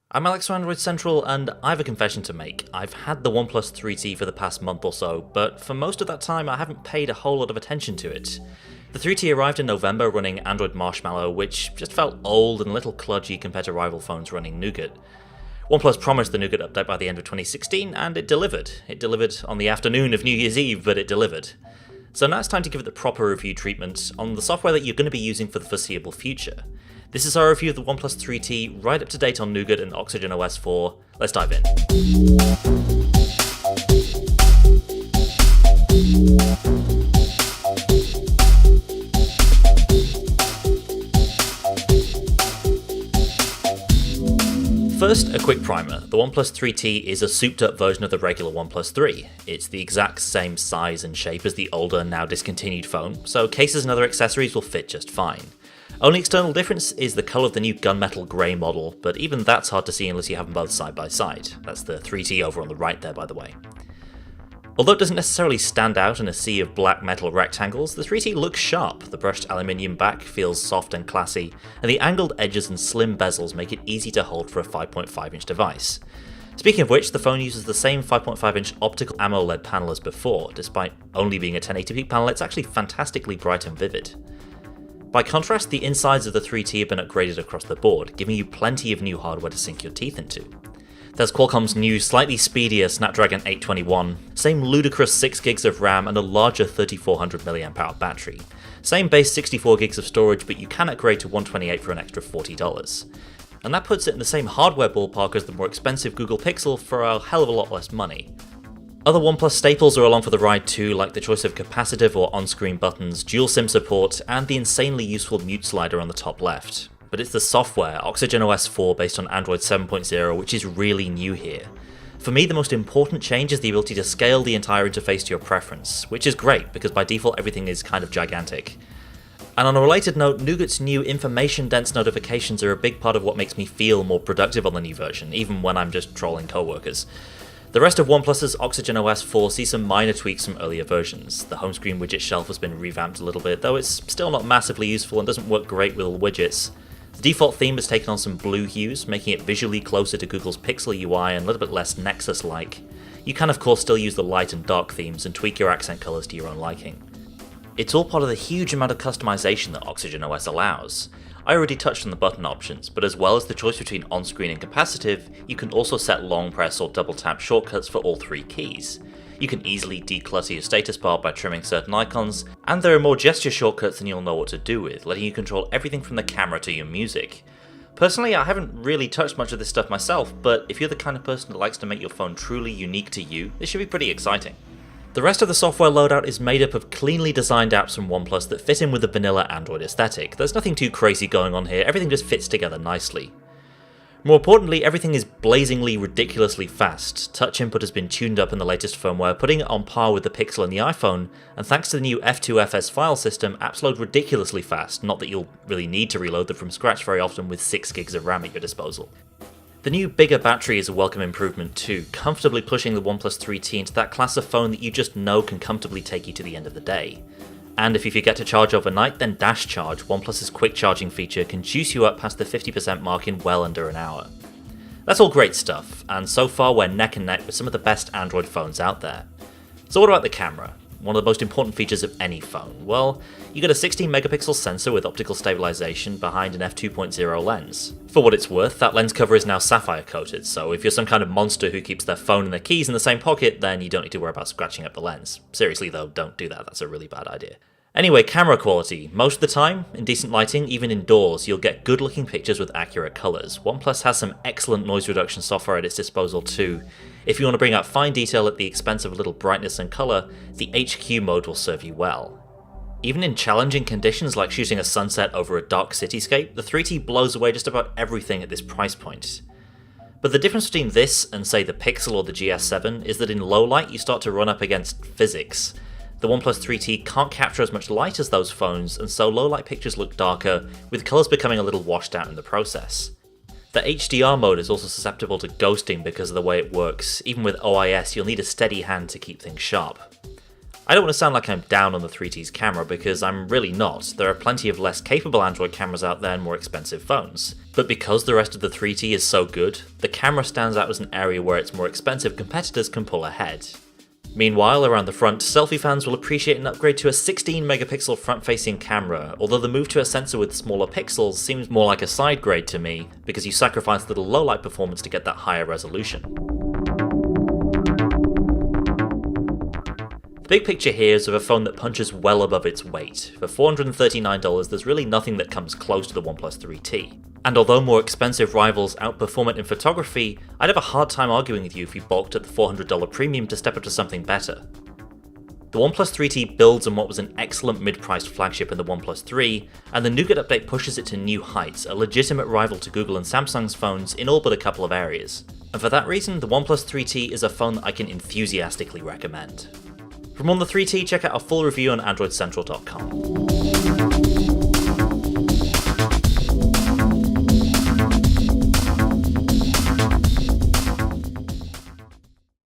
I'm Alex from Android Central, and I have a confession to make. I've had the OnePlus 3T for the past month or so, but for most of that time I haven't paid a whole lot of attention to it. The 3T arrived in November running Android Marshmallow, which just felt old and a little kludgy compared to rival phones running Nougat. OnePlus promised the Nougat update by the end of 2016, and it delivered. It delivered on the afternoon of New Year's Eve, but it delivered. So now it's time to give it the proper review treatment on the software that you're going to be using for the foreseeable future. This is our review of the OnePlus 3T, right up to date on Nougat and Oxygen OS 4. Let's dive in. First, a quick primer. The OnePlus 3T is a souped up version of the regular OnePlus 3. It's the exact same size and shape as the older, now discontinued phone, so cases and other accessories will fit just fine. Only external difference is the colour of the new gunmetal grey model, but even that's hard to see unless you have them both side by side. That's the 3T over on the right there, by the way. Although it doesn't necessarily stand out in a sea of black metal rectangles, the 3T looks sharp. The brushed aluminium back feels soft and classy, and the angled edges and slim bezels make it easy to hold for a 5.5-inch device. Speaking of which, the phone uses the same 5.5-inch optical AMOLED panel as before. Despite only being a 1080p panel, it's actually fantastically bright and vivid. By contrast, the insides of the 3T have been upgraded across the board, giving you plenty of new hardware to sink your teeth into. There's Qualcomm's new, slightly speedier Snapdragon 821, same ludicrous 6GB of RAM and a larger 3400 mAh battery. Same base 64GB of storage, but you can upgrade to 128 for an extra $40. And that puts it in the same hardware ballpark as the more expensive Google Pixel for a hell of a lot less money. Other OnePlus staples are along for the ride too, like the choice of capacitive or on-screen buttons, dual SIM support, and the insanely useful mute slider on the top left. But it's the software, Oxygen OS 4 based on Android 7.0, which is really new here. For me, the most important change is the ability to scale the entire interface to your preference, which is great because by default everything is kind of gigantic. And on a related note, Nougat's new information-dense notifications are a big part of what makes me feel more productive on the new version, even when I'm just trolling coworkers. The rest of OnePlus's Oxygen OS 4 sees some minor tweaks from earlier versions. The home screen widget shelf has been revamped a little bit, though it's still not massively useful and doesn't work great with all widgets. The default theme has taken on some blue hues, making it visually closer to Google's Pixel UI and a little bit less Nexus-like. You can of course still use the light and dark themes and tweak your accent colours to your own liking. It's all part of the huge amount of customization that Oxygen OS allows. I already touched on the button options, but as well as the choice between on-screen and capacitive, you can also set long press or double tap shortcuts for all three keys. You can easily declutter your status bar by trimming certain icons, and there are more gesture shortcuts than you'll know what to do with, letting you control everything from the camera to your music. Personally, I haven't really touched much of this stuff myself, but if you're the kind of person that likes to make your phone truly unique to you, this should be pretty exciting. The rest of the software loadout is made up of cleanly designed apps from OnePlus that fit in with the vanilla Android aesthetic. There's nothing too crazy going on here, everything just fits together nicely. More importantly, everything is blazingly ridiculously fast. Touch input has been tuned up in the latest firmware, putting it on par with the Pixel and the iPhone, and thanks to the new F2FS file system, apps load ridiculously fast, not that you'll really need to reload them from scratch very often with 6GB of RAM at your disposal. The new bigger battery is a welcome improvement too, comfortably pushing the OnePlus 3T into that class of phone that you just know can comfortably take you to the end of the day. And if you forget to charge overnight, then Dash Charge, OnePlus's quick charging feature, can juice you up past the 50% mark in well under an hour. That's all great stuff, and so far we're neck and neck with some of the best Android phones out there. So what about the camera? One of the most important features of any phone. Well, you get a 16 megapixel sensor with optical stabilization behind an f2.0 lens. For what it's worth, that lens cover is now sapphire coated, so if you're some kind of monster who keeps their phone and their keys in the same pocket, then you don't need to worry about scratching up the lens. Seriously though, don't do that, that's a really bad idea. Anyway, camera quality. Most of the time, in decent lighting, even indoors, you'll get good looking pictures with accurate colours. OnePlus has some excellent noise reduction software at its disposal too. If you want to bring out fine detail at the expense of a little brightness and colour, the HQ mode will serve you well. Even in challenging conditions like shooting a sunset over a dark cityscape, the 3T blows away just about everything at this price point. But the difference between this and say the Pixel or the GS7 is that in low light you start to run up against physics. The OnePlus 3T can't capture as much light as those phones, and so low light pictures look darker, with colours becoming a little washed out in the process. The HDR mode is also susceptible to ghosting because of the way it works. Even with OIS, you'll need a steady hand to keep things sharp. I don't want to sound like I'm down on the 3T's camera, because I'm really not. There are plenty of less capable Android cameras out there and more expensive phones. But because the rest of the 3T is so good, the camera stands out as an area where its more expensive competitors can pull ahead. Meanwhile, around the front, selfie fans will appreciate an upgrade to a 16 megapixel front-facing camera, although the move to a sensor with smaller pixels seems more like a side grade to me, because you sacrifice a little low-light performance to get that higher resolution. The big picture here is of a phone that punches well above its weight. For $439, there's really nothing that comes close to the OnePlus 3T. And although more expensive rivals outperform it in photography, I'd have a hard time arguing with you if you balked at the $400 premium to step up to something better. The OnePlus 3T builds on what was an excellent mid-priced flagship in the OnePlus 3, and the Nougat update pushes it to new heights, a legitimate rival to Google and Samsung's phones in all but a couple of areas. And for that reason, the OnePlus 3T is a phone that I can enthusiastically recommend. From On the 3T, check out our full review on AndroidCentral.com.